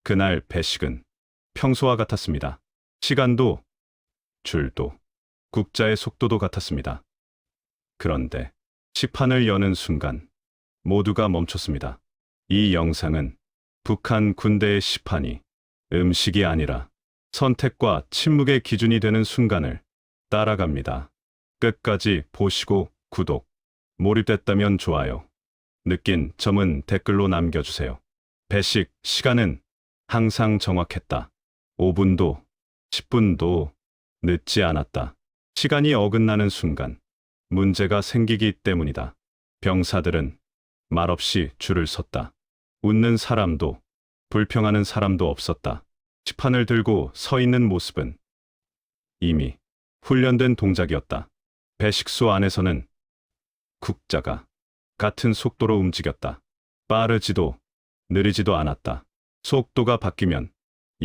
그날 배식은 평소와 같았습니다. 시간도, 줄도, 국자의 속도도 같았습니다. 그런데 식판을 여는 순간 모두가 멈췄습니다. 이 영상은 북한 군대의 시판이 음식이 아니라 선택과 침묵의 기준이 되는 순간을 따라갑니다. 끝까지 보시고 구독, 몰입됐다면 좋아요, 느낀 점은 댓글로 남겨주세요. 배식 시간은 항상 정확했다. 5분도, 10분도 늦지 않았다. 시간이 어긋나는 순간 문제가 생기기 때문이다. 병사들은 말없이 줄을 섰다. 웃는 사람도, 불평하는 사람도 없었다. 식판을 들고 서 있는 모습은 이미 훈련된 동작이었다. 배식소 안에서는 국자가 같은 속도로 움직였다. 빠르지도 느리지도 않았다. 속도가 바뀌면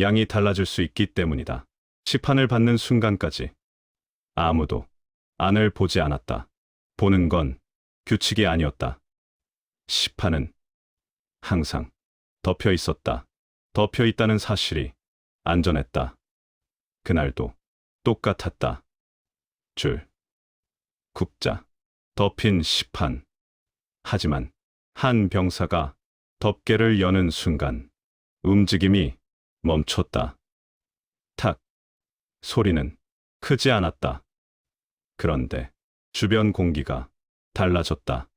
양이 달라질 수 있기 때문이다. 식판을 받는 순간까지 아무도 안을 보지 않았다. 보는 건 규칙이 아니었다. 식판은 항상 덮여 있었다. 덮여 있다는 사실이 안전했다. 그날도 똑같았다. 줄, 국자, 덮인 식판. 하지만 한 병사가 덮개를 여는 순간 움직임이 멈췄다. 탁! 소리는 크지 않았다. 그런데 주변 공기가 달라졌다.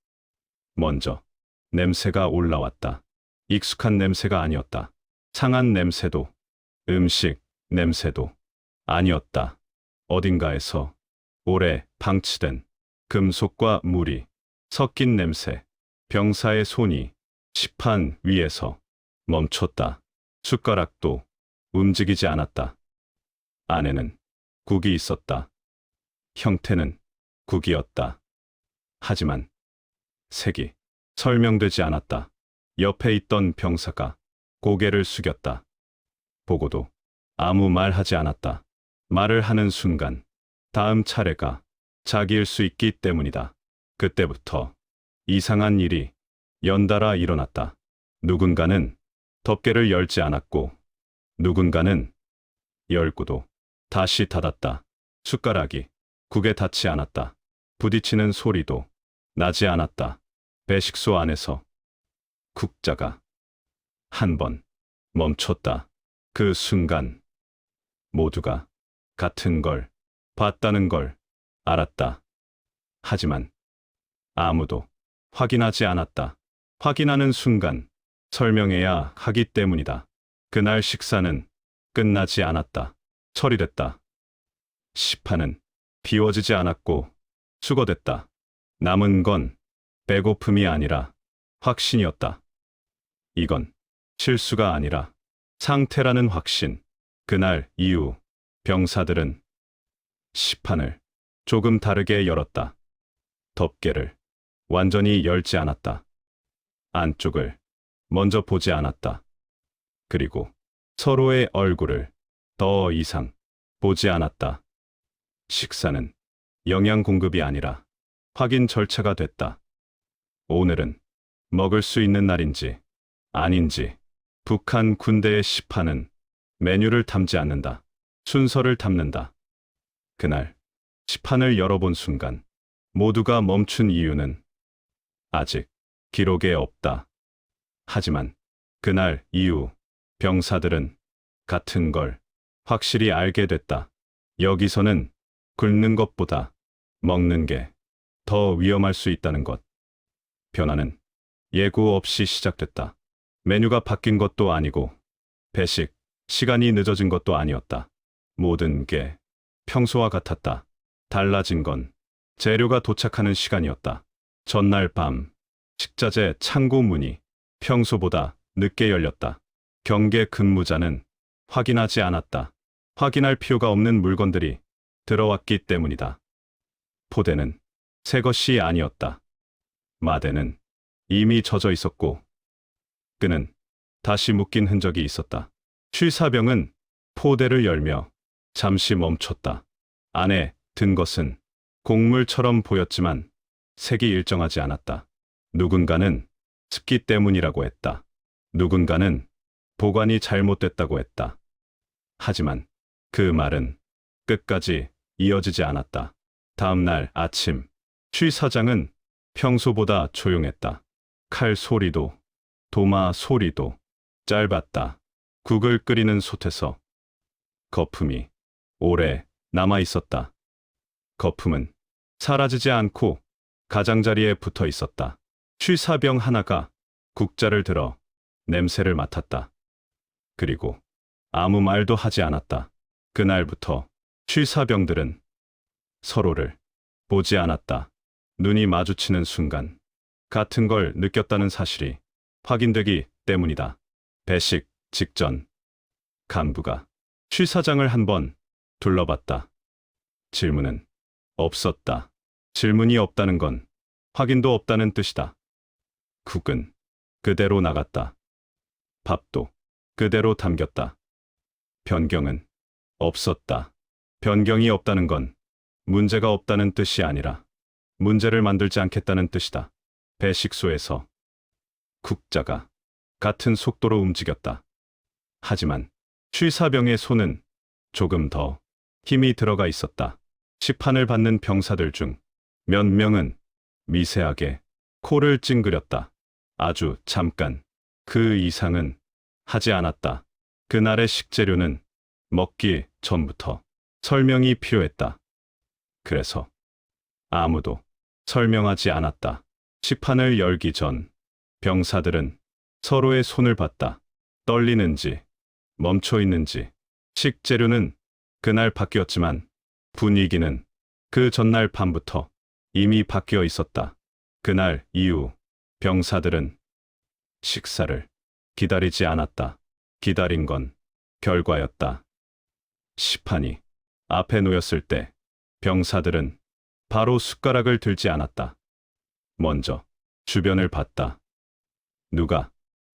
먼저 냄새가 올라왔다. 익숙한 냄새가 아니었다. 상한 냄새도, 음식 냄새도 아니었다. 어딘가에서 오래 방치된 금속과 물이 섞인 냄새. 병사의 손이 식판 위에서 멈췄다. 숟가락도 움직이지 않았다. 안에는 국이 있었다. 형태는 국이었다. 하지만 색이 설명되지 않았다. 옆에 있던 병사가 고개를 숙였다. 보고도 아무 말 하지 않았다. 말을 하는 순간 다음 차례가 자기일 수 있기 때문이다. 그때부터 이상한 일이 연달아 일어났다. 누군가는 덮개를 열지 않았고 누군가는 열고도 다시 닫았다. 숟가락이 국에 닿지 않았다. 부딪히는 소리도 나지 않았다. 배식소 안에서 국자가 한 번 멈췄다. 그 순간 모두가 같은 걸 봤다는 걸 알았다. 하지만 아무도 확인하지 않았다. 확인하는 순간 설명해야 하기 때문이다. 그날 식사는 끝나지 않았다. 처리됐다. 식판은 비워지지 않았고 수거됐다. 남은 건 배고픔이 아니라 확신이었다. 이건 실수가 아니라 상태라는 확신. 그날 이후 병사들은 식판을 조금 다르게 열었다. 덮개를 완전히 열지 않았다. 안쪽을 먼저 보지 않았다. 그리고 서로의 얼굴을 더 이상 보지 않았다. 식사는 영양 공급이 아니라 확인 절차가 됐다. 오늘은 먹을 수 있는 날인지 아닌지. 북한 군대의 식판은 메뉴를 담지 않는다. 순서를 담는다. 그날 식판을 열어본 순간 모두가 멈춘 이유는 아직 기록에 없다. 하지만 그날 이후 병사들은 같은 걸 확실히 알게 됐다. 여기서는 굶는 것보다 먹는 게 더 위험할 수 있다는 것. 변화는 예고 없이 시작됐다. 메뉴가 바뀐 것도 아니고 배식 시간이 늦어진 것도 아니었다. 모든 게 평소와 같았다. 달라진 건 재료가 도착하는 시간이었다. 전날 밤 식자재 창고 문이 평소보다 늦게 열렸다. 경계 근무자는 확인하지 않았다. 확인할 필요가 없는 물건들이 들어왔기 때문이다. 포대는 새 것이 아니었다. 마대는 이미 젖어 있었고 끈은 다시 묶인 흔적이 있었다. 취사병은 포대를 열며 잠시 멈췄다. 안에 든 것은 곡물처럼 보였지만 색이 일정하지 않았다. 누군가는 습기 때문이라고 했다. 누군가는 보관이 잘못됐다고 했다. 하지만 그 말은 끝까지 이어지지 않았다. 다음 날 아침, 취 사장은 평소보다 조용했다. 칼 소리도, 도마 소리도 짧았다. 국을 끓이는 솥에서 거품이 오래 남아 있었다. 거품은 사라지지 않고 가장자리에 붙어 있었다. 취사병 하나가 국자를 들어 냄새를 맡았다. 그리고 아무 말도 하지 않았다. 그날부터 취사병들은 서로를 보지 않았다. 눈이 마주치는 순간 같은 걸 느꼈다는 사실이 확인되기 때문이다. 배식 직전 간부가 취 사장을 한번 둘러봤다. 질문은 없었다. 질문이 없다는 건 확인도 없다는 뜻이다. 국은 그대로 나갔다. 밥도 그대로 담겼다. 변경은 없었다. 변경이 없다는 건 문제가 없다는 뜻이 아니라 문제를 만들지 않겠다는 뜻이다. 배식소에서 국자가 같은 속도로 움직였다. 하지만 취사병의 손은 조금 더 힘이 들어가 있었다. 시판을 받는 병사들 중 몇 명은 미세하게 코를 찡그렸다. 아주 잠깐. 그 이상은 하지 않았다. 그날의 식재료는 먹기 전부터 설명이 필요했다. 그래서 아무도 설명하지 않았다. 시판을 열기 전 병사들은 서로의 손을 봤다. 떨리는지 멈춰 있는지. 식재료는 그날 바뀌었지만 분위기는 그 전날 밤부터 이미 바뀌어 있었다. 그날 이후 병사들은 식사를 기다리지 않았다. 기다린 건 결과였다. 시판이 앞에 놓였을 때 병사들은 바로 숟가락을 들지 않았다. 먼저 주변을 봤다. 누가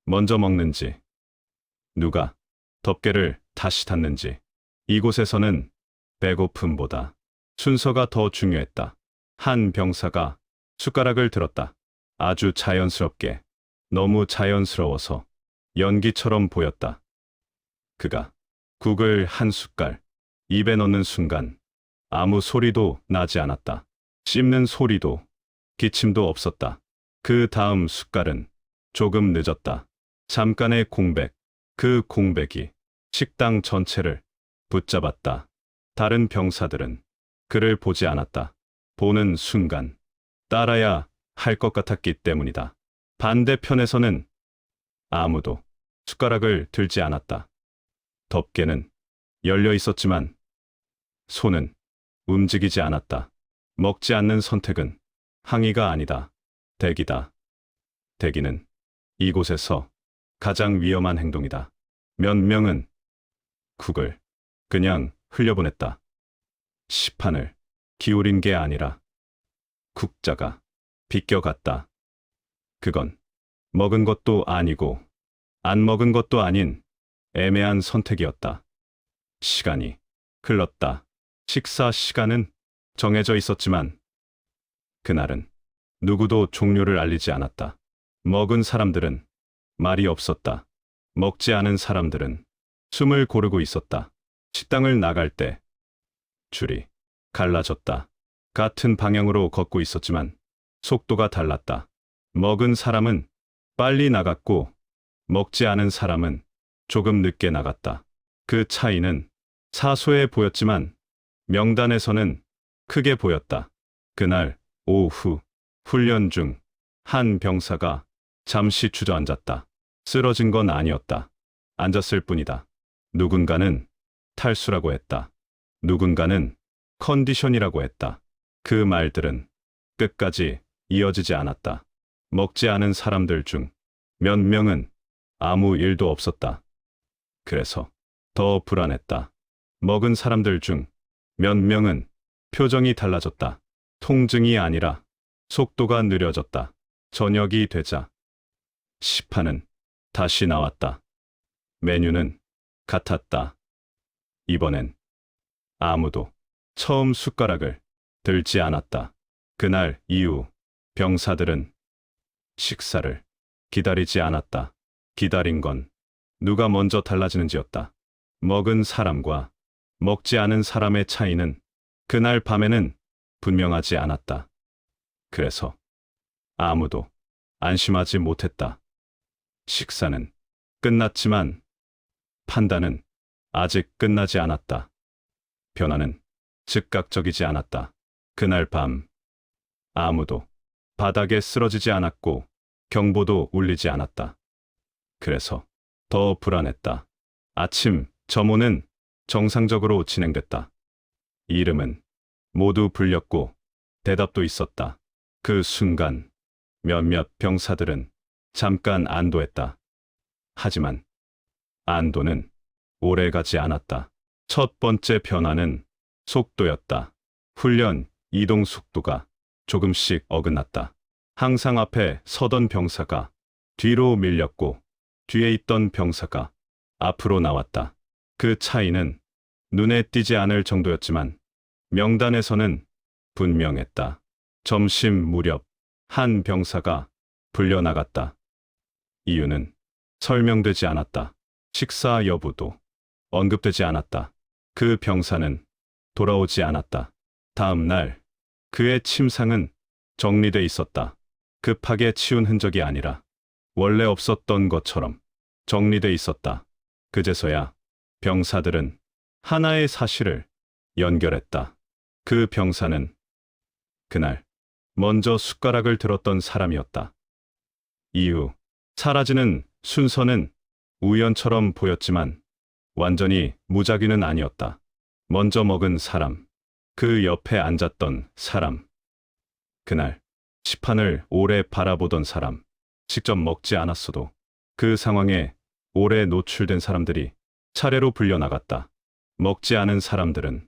먼저 먹는지, 누가 덮개를 다시 닫는지. 이곳에서는 배고픔보다 순서가 더 중요했다. 한 병사가 숟가락을 들었다. 아주 자연스럽게, 너무 자연스러워서 연기처럼 보였다. 그가 국을 한 숟갈 입에 넣는 순간 아무 소리도 나지 않았다. 씹는 소리도 기침도 없었다. 그 다음 숟갈은 조금 늦었다. 잠깐의 공백, 그 공백이 식당 전체를 붙잡았다. 다른 병사들은 그를 보지 않았다. 보는 순간 따라야 할 것 같았기 때문이다. 반대편에서는 아무도 숟가락을 들지 않았다. 덮개는 열려 있었지만 손은 움직이지 않았다. 먹지 않는 선택은 항의가 아니다. 대기다. 대기는 이곳에서 가장 위험한 행동이다. 몇 명은 국을 그냥 흘려보냈다. 시판을 기울인 게 아니라 국자가 비껴갔다. 그건 먹은 것도 아니고 안 먹은 것도 아닌 애매한 선택이었다. 시간이 흘렀다. 식사 시간은 정해져 있었지만 그날은 누구도 종료를 알리지 않았다. 먹은 사람들은 말이 없었다. 먹지 않은 사람들은 숨을 고르고 있었다. 식당을 나갈 때 줄이 갈라졌다. 같은 방향으로 걷고 있었지만 속도가 달랐다. 먹은 사람은 빨리 나갔고 먹지 않은 사람은 조금 늦게 나갔다. 그 차이는 사소해 보였지만 명단에서는 크게 보였다. 그날 오후 훈련 중 한 병사가 잠시 주저앉았다. 쓰러진 건 아니었다. 앉았을 뿐이다. 누군가는 탈수라고 했다. 누군가는 컨디션이라고 했다. 그 말들은 끝까지 이어지지 않았다. 먹지 않은 사람들 중 몇 명은 아무 일도 없었다. 그래서 더 불안했다. 먹은 사람들 중 몇 명은 표정이 달라졌다. 통증이 아니라 속도가 느려졌다. 저녁이 되자 시판은 다시 나왔다. 메뉴는 같았다. 이번엔 아무도 처음 숟가락을 들지 않았다. 그날 이후 병사들은 식사를 기다리지 않았다. 기다린 건 누가 먼저 달라지는지였다. 먹은 사람과 먹지 않은 사람의 차이는 그날 밤에는 분명하지 않았다. 그래서 아무도 안심하지 못했다. 식사는 끝났지만 판단은 아직 끝나지 않았다. 변화는 즉각적이지 않았다. 그날 밤 아무도 바닥에 쓰러지지 않았고 경보도 울리지 않았다. 그래서 더 불안했다. 아침 점호는 정상적으로 진행됐다. 이름은 모두 불렸고 대답도 있었다. 그 순간 몇몇 병사들은 잠깐 안도했다. 하지만 안도는 오래가지 않았다. 첫 번째 변화는 속도였다. 훈련 이동 속도가 조금씩 어긋났다. 항상 앞에 서던 병사가 뒤로 밀렸고 뒤에 있던 병사가 앞으로 나왔다. 그 차이는 눈에 띄지 않을 정도였지만 명단에서는 분명했다. 점심 무렵 한 병사가 불려나갔다. 이유는 설명되지 않았다. 식사 여부도 언급되지 않았다. 그 병사는 돌아오지 않았다. 다음 날 그의 침상은 정리돼 있었다. 급하게 치운 흔적이 아니라 원래 없었던 것처럼 정리돼 있었다. 그제서야 병사들은 하나의 사실을 연결했다. 그 병사는 그날 먼저 숟가락을 들었던 사람이었다. 이후 사라지는 순서는 우연처럼 보였지만 완전히 무작위는 아니었다. 먼저 먹은 사람, 그 옆에 앉았던 사람, 그날 시판을 오래 바라보던 사람, 직접 먹지 않았어도 그 상황에 오래 노출된 사람들이 차례로 불려나갔다. 먹지 않은 사람들은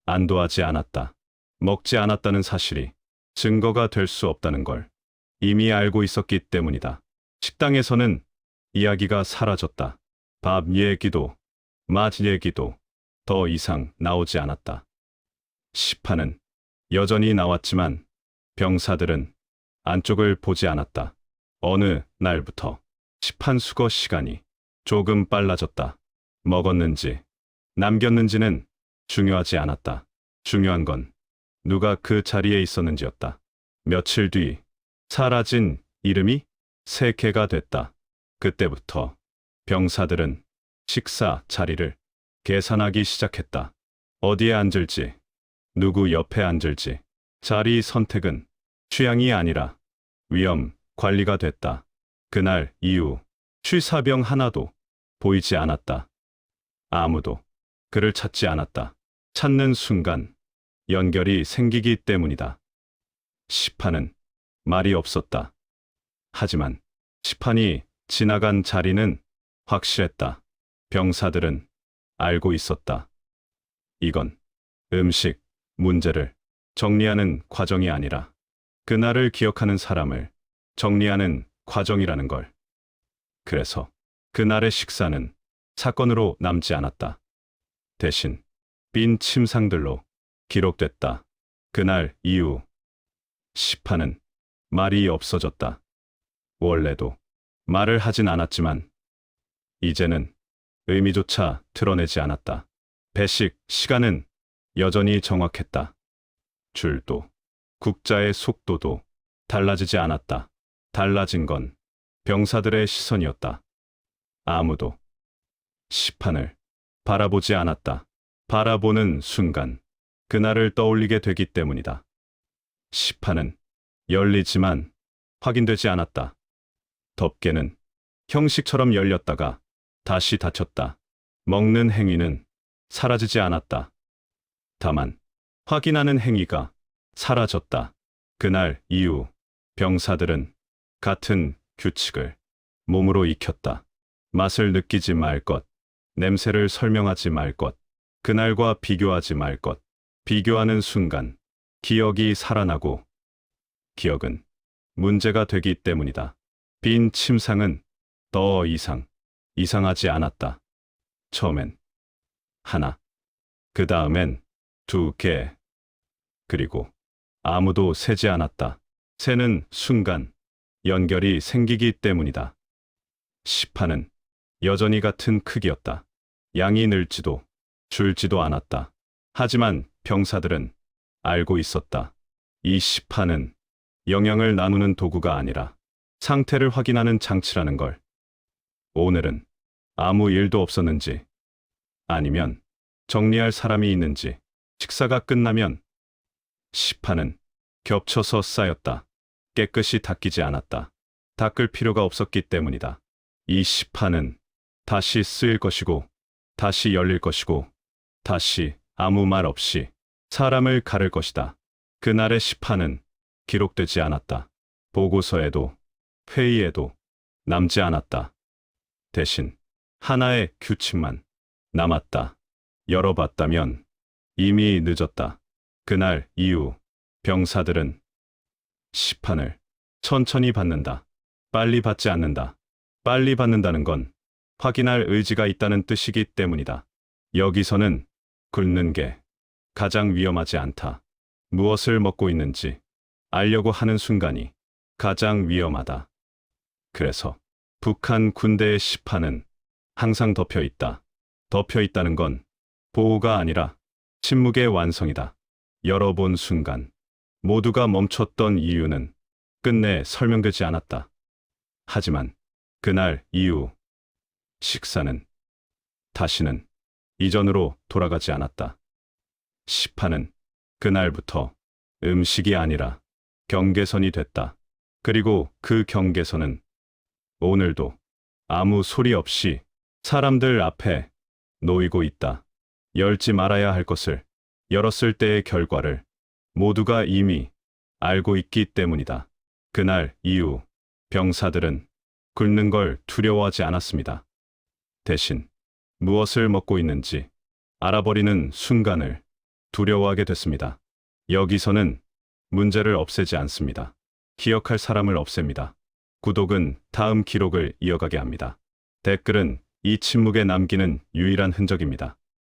안도하지 않았다. 먹지 않았다는 사실이 증거가 될 수 없다는 걸 이미 알고 있었기 때문이다. 식당에서는 이야기가 사라졌다. 밥 얘기도 맛 얘기도 더 이상 나오지 않았다. 시판은 여전히 나왔지만 병사들은 안쪽을 보지 않았다. 어느 날부터 시판 수거 시간이 조금 빨라졌다. 먹었는지 남겼는지는 중요하지 않았다. 중요한 건 누가 그 자리에 있었는지였다. 며칠 뒤 사라진 이름이 3개가 됐다. 그때부터 병사들은 식사 자리를 계산하기 시작했다. 어디에 앉을지, 누구 옆에 앉을지. 자리 선택은 취향이 아니라 위험 관리가 됐다. 그날 이후 취사병 하나도 보이지 않았다. 아무도 그를 찾지 않았다. 찾는 순간 연결이 생기기 때문이다. 시판은 말이 없었다. 하지만 시판이 지나간 자리는 확실했다. 병사들은 알고 있었다. 이건 음식 문제를 정리하는 과정이 아니라 그날을 기억하는 사람을 정리하는 과정이라는 걸. 그래서 그날의 식사는 사건으로 남지 않았다. 대신 빈 침상들로 기록됐다. 그날 이후 시판은 말이 없어졌다. 원래도 말을 하진 않았지만 이제는 의미조차 드러내지 않았다. 배식 시간은 여전히 정확했다. 줄도 국자의 속도도 달라지지 않았다. 달라진 건 병사들의 시선이었다. 아무도 시판을 바라보지 않았다. 바라보는 순간 그날을 떠올리게 되기 때문이다. 시판은 열리지만 확인되지 않았다. 덮개는 형식처럼 열렸다가 다시 닫혔다. 먹는 행위는 사라지지 않았다. 다만 확인하는 행위가 사라졌다. 그날 이후 병사들은 같은 규칙을 몸으로 익혔다. 맛을 느끼지 말 것, 냄새를 설명하지 말 것, 그날과 비교하지 말 것. 비교하는 순간 기억이 살아나고 기억은 문제가 되기 때문이다. 빈 침상은 더 이상 이상하지 않았다. 처음엔 하나, 그 다음엔 2개, 그리고 아무도 세지 않았다. 세는 순간 연결이 생기기 때문이다. 시판은 여전히 같은 크기였다. 양이 늘지도 줄지도 않았다. 하지만 병사들은 알고 있었다. 이 시판은 영양을 나누는 도구가 아니라 상태를 확인하는 장치라는 걸. 오늘은 아무 일도 없었는지, 아니면 정리할 사람이 있는지, 식사가 끝나면 시판은 겹쳐서 쌓였다. 깨끗이 닦이지 않았다. 닦을 필요가 없었기 때문이다. 이 시판은 다시 쓰일 것이고, 다시 열릴 것이고, 다시 아무 말 없이 사람을 가를 것이다. 그날의 시판은 기록되지 않았다. 보고서에도 회의에도 남지 않았다. 대신 하나의 규칙만 남았다. 열어봤다면 이미 늦었다. 그날 이후 병사들은 시판을 천천히 받는다. 빨리 받지 않는다. 빨리 받는다는 건 확인할 의지가 있다는 뜻이기 때문이다. 여기서는 굶는 게 가장 위험하지 않다. 무엇을 먹고 있는지 알려고 하는 순간이 가장 위험하다. 그래서 북한 군대의 시판은 항상 덮여 있다. 덮여 있다는 건 보호가 아니라 침묵의 완성이다. 열어본 순간 모두가 멈췄던 이유는 끝내 설명되지 않았다. 하지만 그날 이후 식사는 다시는 이전으로 돌아가지 않았다. 시판은 그날부터 음식이 아니라 경계선이 됐다. 그리고 그 경계선은 오늘도 아무 소리 없이 사람들 앞에 놓이고 있다. 열지 말아야 할 것을 열었을 때의 결과를 모두가 이미 알고 있기 때문이다. 그날 이후 병사들은 굶는 걸 두려워하지 않았습니다. 대신 무엇을 먹고 있는지 알아버리는 순간을 두려워하게 됐습니다. 여기서는 문제를 없애지 않습니다. 기억할 사람을 없앱니다. 구독은 다음 기록을 이어가게 합니다. 댓글은 이 침묵에 남기는 유일한 흔적입니다.